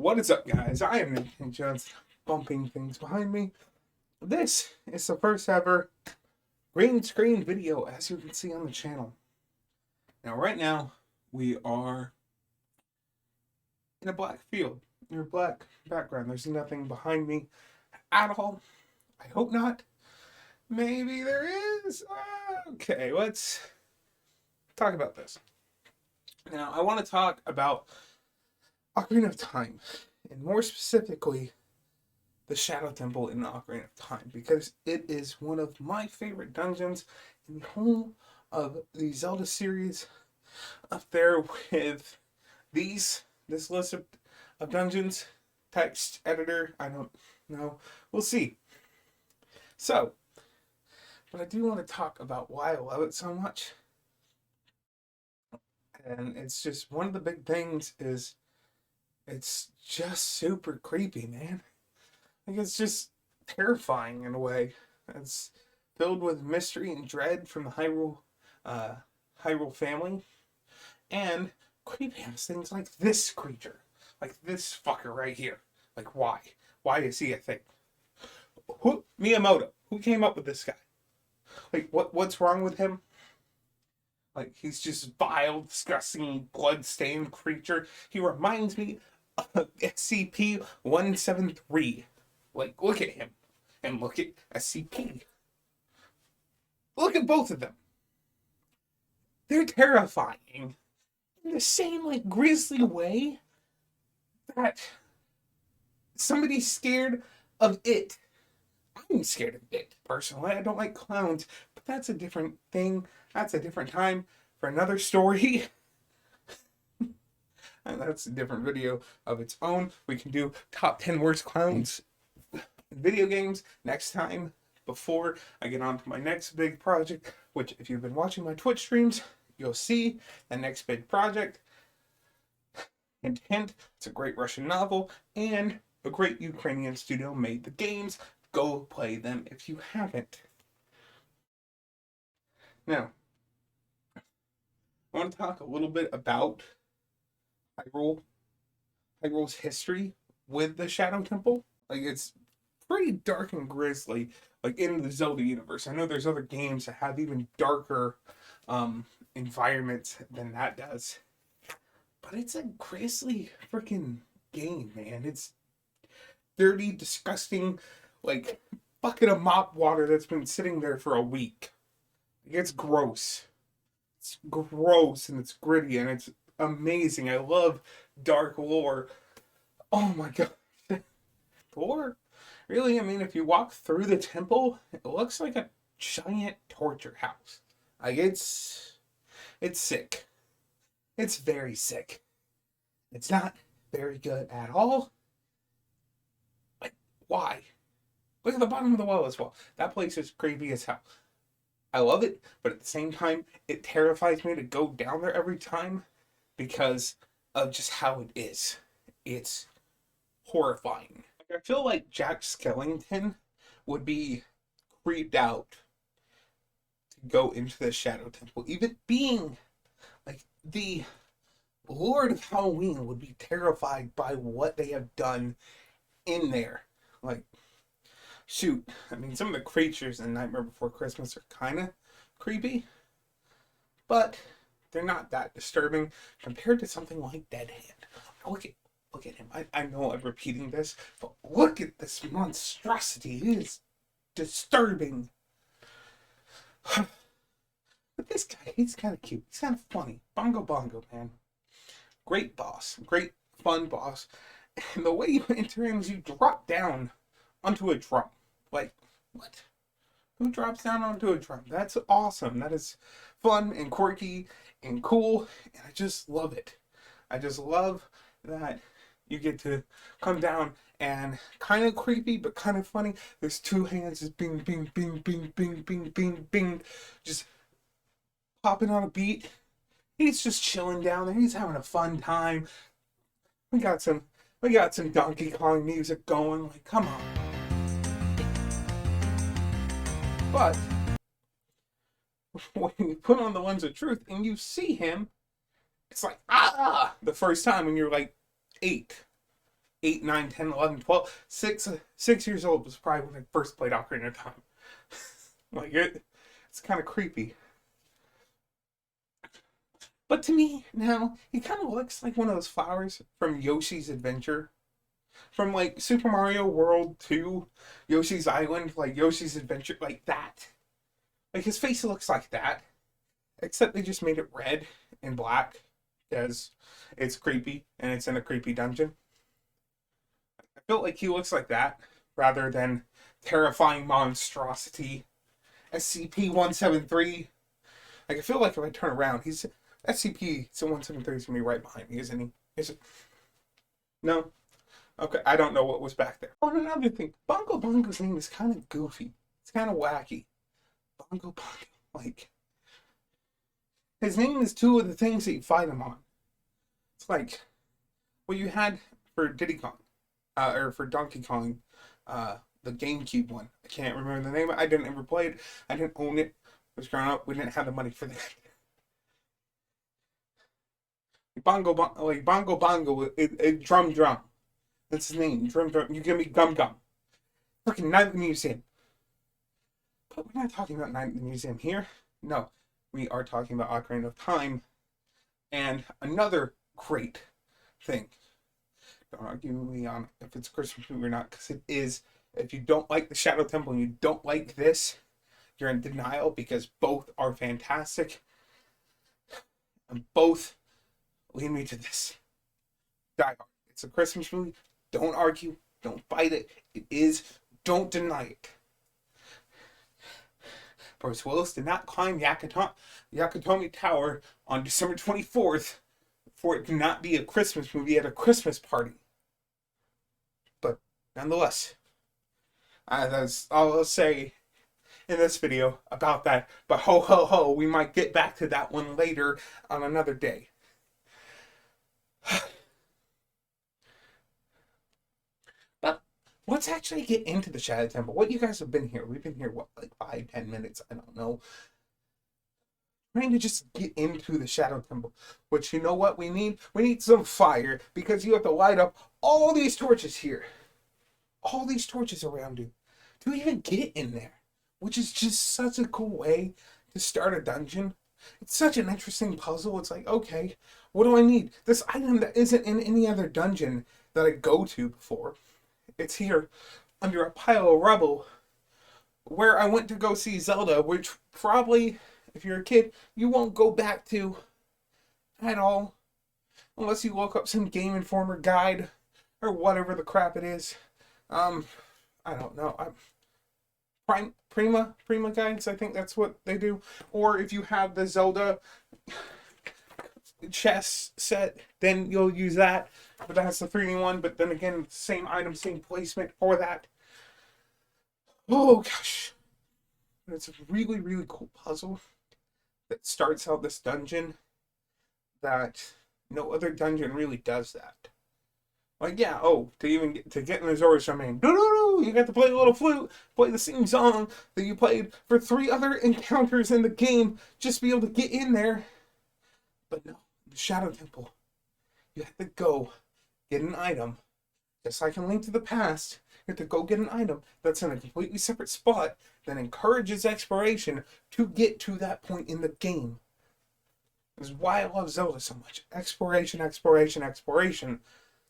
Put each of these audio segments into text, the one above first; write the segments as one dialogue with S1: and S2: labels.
S1: What is up, guys? I am Nathan Jones, bumping things behind me. This is the first ever green screen video, as you can see on the channel. Now, right now, we are in a black field, in a black background. There's nothing behind me at all. I hope not. Maybe there is. Okay, let's talk about this. Now, I want to talk about Ocarina of Time, and more specifically, the Shadow Temple in the Ocarina of Time, because it is one of my favorite dungeons in the whole of the Zelda series, up there with this list of dungeons. Text editor, I don't know. We'll see. So, but I do want to talk about why I love it so much. And it's just one of the big things is it's just super creepy, man. Like, it's just terrifying in a way. It's filled with mystery and dread from the Hyrule family, and creepy ass things like this creature, like this fucker right here. Like, why? Why is he a thing? Who? Miyamoto. Who came up with this guy? Like, what's wrong with him? Like, he's just vile, disgusting, blood-stained creature. He reminds me of SCP-173. Like, look at him. And look at SCP. Look at both of them. They're terrifying. In the same, like, grisly way that somebody's scared of it. I'm scared of it, personally. I don't like clowns. But that's a different thing. That's a different time for another story. And that's a different video of its own. We can do top 10 worst clowns in video games next time, before I get on to my next big project, which, if you've been watching my Twitch streams, you'll see the next big project. Hint, hint, it's a great Russian novel, and a great Ukrainian studio made the games. Go play them if you haven't. Now, I want to talk a little bit about Hyrule's history with the Shadow Temple. Like, it's pretty dark and grisly, like, in the Zelda universe. I know there's other games that have even darker environments than that does. But it's a grisly freaking game, man. It's dirty, disgusting, like, bucket of mop water that's been sitting there for a week. It's gross. It's gross, and it's gritty, and it's amazing. I love dark lore. Oh my god. Lore? Really? I mean, if you walk through the temple, it looks like a giant torture house. Like, it's sick. It's very sick. It's not very good at all. Like, why? Look at the bottom of the well as well. That place is creepy as hell. I love it, but at the same time, it terrifies me to go down there every time because of just how it is. It's horrifying. I feel like Jack Skellington would be creeped out to go into the Shadow Temple. Even being like the Lord of Halloween would be terrified by what they have done in there. Like, shoot, I mean, some of the creatures in Nightmare Before Christmas are kind of creepy, but they're not that disturbing compared to something like Dead Hand. Look at him. I know I'm repeating this, but look at this monstrosity. It is disturbing. But this guy, he's kind of cute. He's kind of funny. Bongo Bongo, man. Great boss. Great fun boss. And the way you enter him is you drop down onto a drum. Like, what? Who drops down onto a drum? That's awesome. That is fun and quirky and cool, and I just love it. I just love that you get to come down and kind of creepy, but kind of funny. There's two hands just bing, bing, bing, bing, bing, bing, bing, bing, just popping on a beat. He's just chilling down there. He's having a fun time. We got some Donkey Kong music going. Like, come on. But when you put on the lens of truth and you see him, it's like, the first time when you're like 8. 8, 9, 10, 11, 12. 6 years old was probably when I first played Ocarina of Time. Like, it's kind of creepy. But to me, now, he kind of looks like one of those flowers from Yoshi's Adventure. From, like, Super Mario World 2, Yoshi's Island, like, Yoshi's Adventure, like that. Like, his face looks like that. Except they just made it red and black. Because it's creepy, and it's in a creepy dungeon. I feel like he looks like that, rather than terrifying monstrosity. SCP-173. Like, I feel like if I turn around, he's SCP-173 is gonna be right behind me, isn't he? Is it? No? Okay, I don't know what was back there. Oh, and another thing, Bongo Bongo's name is kind of goofy. It's kind of wacky. Bongo Bongo. Like, his name is two of the things that you fight him on. It's like what you had for Diddy Kong, or for Donkey Kong, the GameCube one. I can't remember the name. I didn't ever play it. I didn't own it. I was growing up. We didn't have the money for that. Like Bongo Bongo, Drum Drum. That's his name. Drum Drum. You give me Gum Gum. Fucking Night at the Museum. But we're not talking about Night at the Museum here. No, we are talking about Ocarina of Time. And another great thing. Don't argue with me on if it's a Christmas movie or not, because it is. If you don't like the Shadow Temple and you don't like this, you're in denial, because both are fantastic. And both lead me to this. Die Hard. It's a Christmas movie. Don't argue. Don't fight it. It is. Don't deny it. Bruce Willis did not climb Yakatomi Tower on December 24th for it to not be a Christmas movie at a Christmas party. But nonetheless, that's all I'll say in this video about that. But ho ho ho, we might get back to that one later on another day. But let's actually get into the Shadow Temple. What you guys have been here? We've been here, what, like 5-10 minutes? I don't know. Trying to just get into the Shadow Temple. Which, you know what we need? We need some fire, because you have to light up all these torches here. All these torches around you to even get in there. Which is just such a cool way to start a dungeon. It's such an interesting puzzle. It's like, okay, what do I need? This item that isn't in any other dungeon that I go to before. It's here under a pile of rubble where I went to go see Zelda, which probably, if you're a kid, you won't go back to at all. Unless you look up some Game Informer guide or whatever the crap it is. I don't know. Prima guides, I think that's what they do. Or if you have the Zelda chess set, then you'll use that. But that's the 3D one. But then again, same item, same placement for that. Oh gosh. It's a really, really cool puzzle that starts out this dungeon that no other dungeon really does that. Like, yeah, to get in the Zora's Domain, you got to play a little flute, play the same song that you played for 3 other encounters in the game, just to be able to get in there. But no, the Shadow Temple, you have to go get an item, just like in Link to the Past. You have to go get an item that's in a completely separate spot that encourages exploration to get to that point in the game. This is why I love Zelda so much. Exploration, exploration, exploration.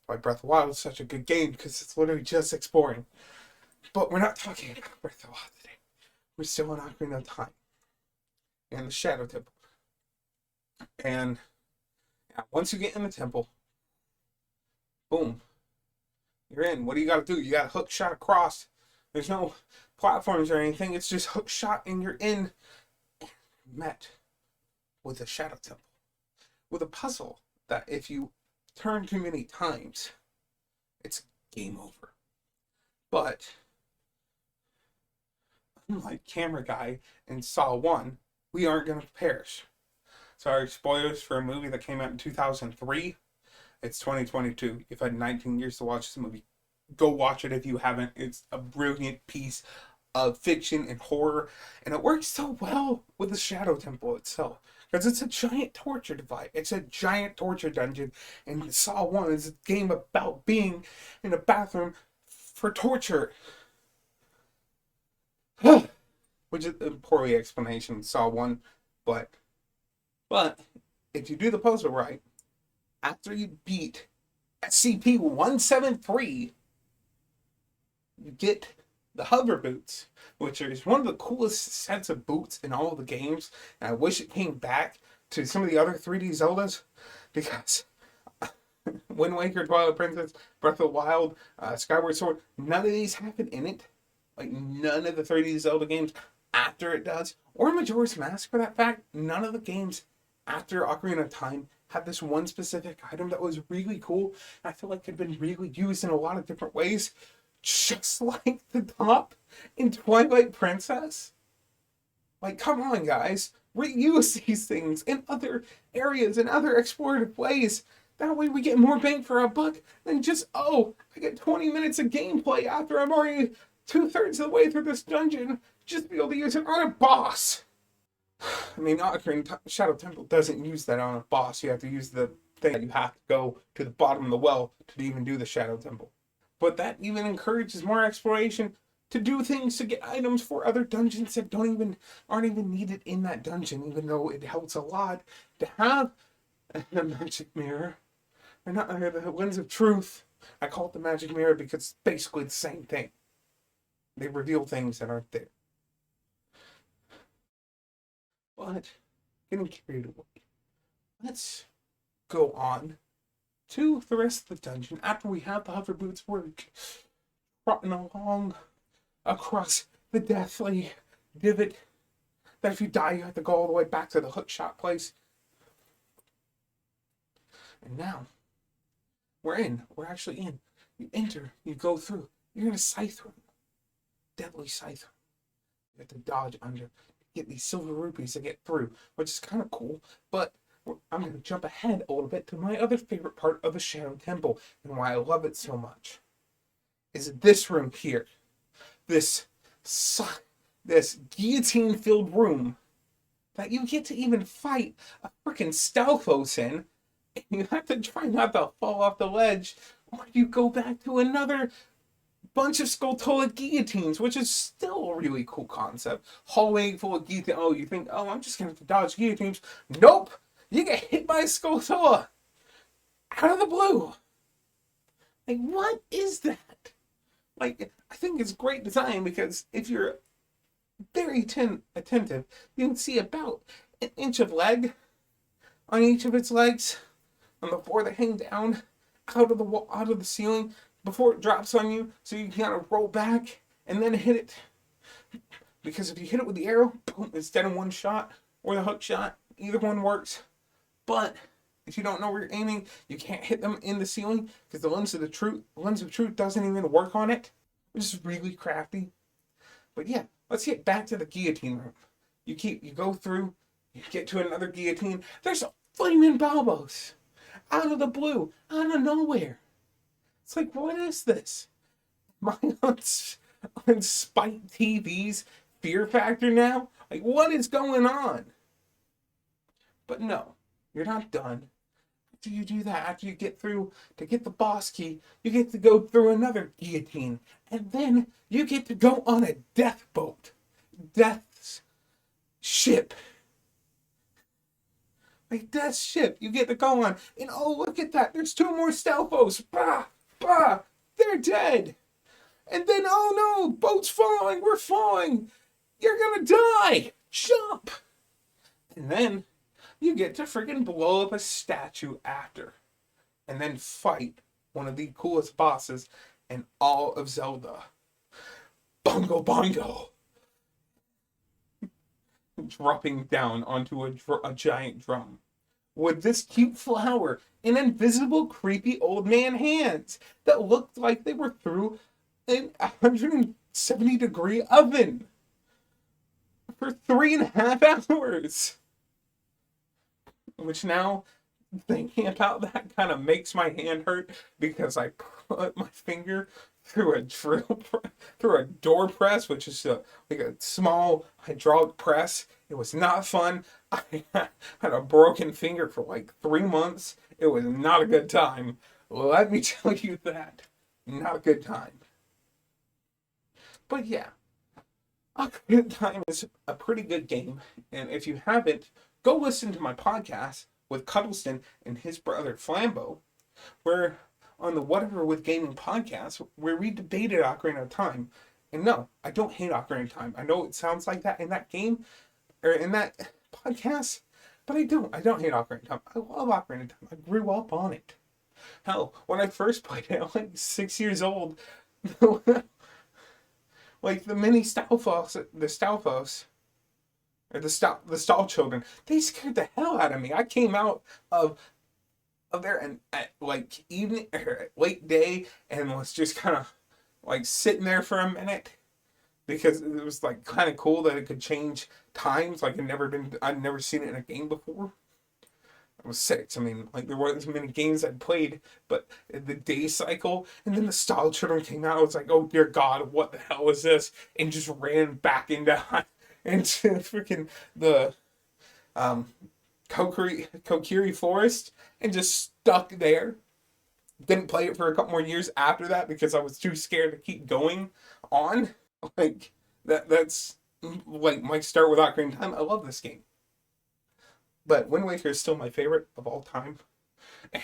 S1: Why Breath of the Wild is such a good game, because it's literally just exploring. But we're not talking about Breath of the Wild today. We're still on Ocarina of Time and the Shadow Temple. And once you get in the temple, boom, you're in. What do you got to do? You got a hook shot across. There's no platforms or anything. It's just hook shot, and you're in. Met with the Shadow Temple, with a puzzle that if you turn too many times, it's game over. But unlike Camera Guy in Saw 1, we aren't going to perish. Sorry, spoilers for a movie that came out in 2003. It's 2022. You've had 19 years to watch this movie. Go watch it if you haven't. It's a brilliant piece of fiction and horror, and it works so well with the Shadow Temple itself. Because it's a giant torture device. It's a giant torture dungeon. And Saw 1 is a game about being in a bathroom for torture. Which is a poorly explanation, Saw 1. But if you do the puzzle right, after you beat SCP-173, you get the hover boots, which is one of the coolest sets of boots in all of the games. And I wish it came back to some of the other 3D Zeldas, because Wind Waker, Twilight Princess, Breath of the Wild, Skyward Sword, none of these happen in it. Like, none of the 3D Zelda games after it does, or Majora's Mask for that fact, none of the games after Ocarina of Time had this one specific item that was really cool. And I feel like it had been really used in a lot of different ways, just like the top in Twilight Princess. Like, come on, guys. Reuse these things in other areas, in other explorative ways. That way we get more bang for our buck than just, I get 20 minutes of gameplay after I'm already 2/3 of the way through this dungeon, just to be able to use it on a boss. I mean, Ocarina Shadow Temple doesn't use that on a boss. You have to use the thing that you have to go to the bottom of the well to even do the Shadow Temple. But that even encourages more exploration to do things to get items for other dungeons that aren't even needed in that dungeon, even though it helps a lot to have the magic mirror. Or not the lens of truth. I call it the magic mirror because it's basically the same thing. They reveal things that aren't there. But getting carried away. Let's go on to the rest of the dungeon. After we have the hover boots, we're trotting along across the deathly divot that if you die, you have to go all the way back to the hookshot place. And now, we're actually in. You enter, you go through, you're in a scythe room. Deadly scythe room. You have to dodge under, get these silver rupees to get through, which is kind of cool, but I'm going to jump ahead a little bit to my other favorite part of the Shadow Temple, and why I love it so much, is this room here. This guillotine-filled room that you get to even fight a freaking Stalfos in, and you have to try not to fall off the ledge, or you go back to another bunch of Skulltula guillotines, which is still a really cool concept. Hallway full of guillotines. Oh, you think, I'm just going to have to dodge guillotines. Nope! You get hit by a Skulltula out of the blue. Like, what is that? Like, I think it's great design because if you're very attentive, you can see about an inch of leg on each of its legs on the floor that hang down out of the ceiling before it drops on you, so you can kind of roll back and then hit it. Because if you hit it with the arrow, boom, it's dead in one shot, or the hook shot. Either one works. But if you don't know where you're aiming, you can't hit them in the ceiling because the lens of truth doesn't even work on it, which is really crafty. But yeah, let's get back to the guillotine room. You go through, you get to another guillotine. There's a flaming Balbos out of the blue, out of nowhere. It's like, what is this? Am I on Spike TV's Fear Factor now? Like, what is going on? But no, you're not done. After you do that, after you get through to get the boss key, you get to go through another guillotine. And then you get to go on a death boat. Death's ship. Like, Death's ship you get to go on. And oh, look at that. There's 2 more Stalfos. Bah! Bah! They're dead. And then, oh no, boat's falling. We're falling. You're gonna die. Jump. And then you get to freaking blow up a statue after. And then fight one of the coolest bosses in all of Zelda. Bongo Bongo. Dropping down onto a giant drum. With this cute flower in invisible, creepy old man hands that looked like they were through an 170-degree oven for 3.5 hours. Which now thinking about that kind of makes my hand hurt because I put my finger through a through a door press, which is like a small hydraulic press. It was not fun. I had a broken finger for like 3 months. It was not a good time. Let me tell you that. Not a good time. But yeah, Ocarina of Time is a pretty good game. And if you haven't, go listen to my podcast with Cuddleston and his brother Flambeau, where on the Whatever with Gaming podcast, where we debated Ocarina of Time. And no, I don't hate Ocarina of Time. I know it sounds like that in that game, or in that podcast, but I don't. I don't hate Ocarina of Time. I love Ocarina of Time. I grew up on it. Hell, when I first played it, I was like 6 years old. Like the mini Stalfos, or the Stall children, they scared the hell out of me. I came out of there and at like evening or late day and was just kind of like sitting there for a minute because it was like kind of cool that it could change times. Like I'd never seen it in a game before. I was 6. I mean, like there weren't as many games I'd played, but the day cycle and then the Stall Children came out. I was like, oh dear God, what the hell is this? And just ran back into freaking the Kokiri Forest and just stuck there. Didn't play it for a couple more years after that because I was too scared to keep going on. Like that's like my start with Ocarina of Time. I love this game. But Wind Waker is still my favorite of all time.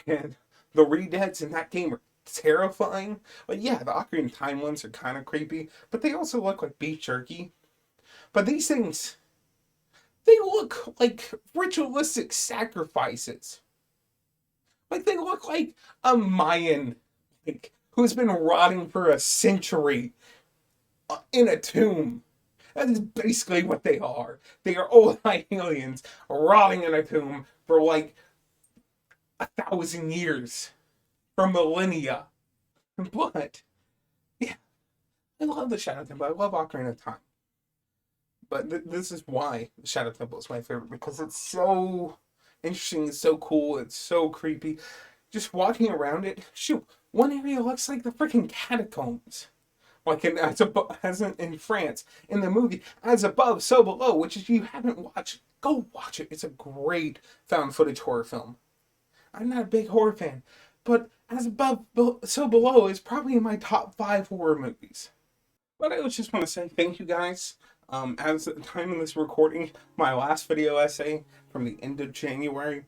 S1: And the redeads in that game are terrifying. But yeah, the Ocarina of Time ones are kind of creepy. But they also look like beef jerky. But these things, they look like ritualistic sacrifices. Like they look like a Mayan, like, who's been rotting for a century in a tomb. That is basically what they are. They are old aliens rotting in a tomb for like 1,000 years. For millennia. But, yeah. I love the Shadow Temple. I love Ocarina of Time. But this is why the Shadow Temple is my favorite. Because it's so interesting. It's so cool. It's so creepy. Just walking around it. Shoot. One area looks like the freaking catacombs. Like as in France, in the movie, As Above, So Below, which if you haven't watched, go watch it. It's a great found footage horror film. I'm not a big horror fan, but As Above, So Below is probably in my top 5 horror movies. But I just want to say thank you guys. As the time of this recording, my last video essay from the end of January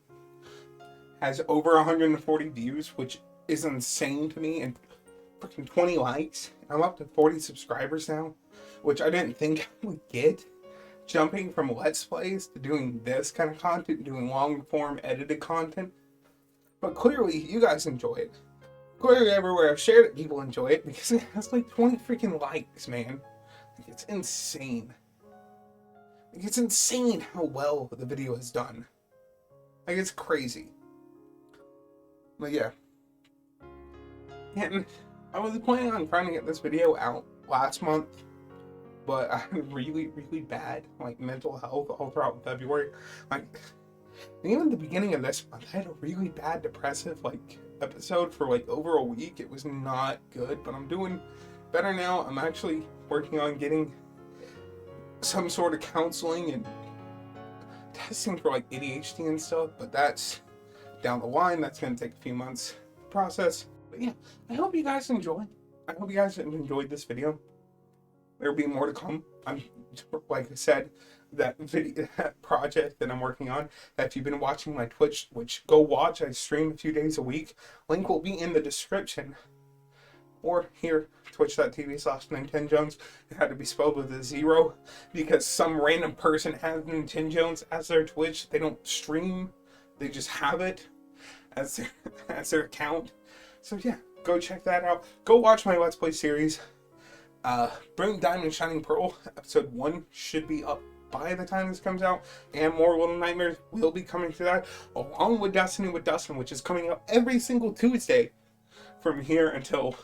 S1: has over 140 views, which is insane to me, and freaking 20 likes. I'm up to 40 subscribers now, which I didn't think I would get. Jumping from Let's Plays to doing this kind of content, doing long form edited content. But clearly, you guys enjoy it. Clearly, everywhere I've shared it, people enjoy it because it has like 20 freaking likes, man. Like, it's insane. Like, it's insane how well the video has done. Like, it's crazy. But yeah. And I was planning on trying to get this video out last month, but I had really, really bad like mental health all throughout February. Like, even the beginning of this month, I had a really bad depressive like episode for like over a week. It was not good, but I'm doing better now. I'm actually working on getting some sort of counseling and testing for like ADHD and stuff, but that's down the line. That's going to take a few months to process. But yeah, I hope you guys enjoy. I hope you guys enjoyed this video. There'll be more to come. I'm, like I said, that video, that project that I'm working on, that if you've been watching my Twitch, which go watch, I stream a few days a week. Link will be in the description. Or here, twitch.tv/NintenJones. It had to be spelled with a 0 because some random person has NintenJones as their Twitch. They don't stream. They just have it as their account. So yeah, go check that out. Go watch my Let's Play series. Bring Diamond Shining Pearl, episode 1 should be up by the time this comes out. And More Little Nightmares will be coming to that, along with Destiny with Dustin, which is coming up every single Tuesday from here until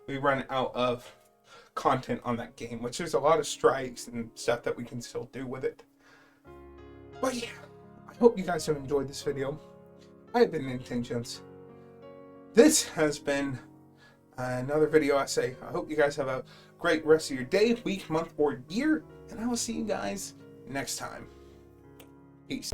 S1: we run out of content on that game, which there's a lot of strikes and stuff that we can still do with it. But yeah, I hope you guys have enjoyed this video. I've been Intentions. This has been another video essay. I hope you guys have a great rest of your day, week, month, or year, and I will see you guys next time. Peace.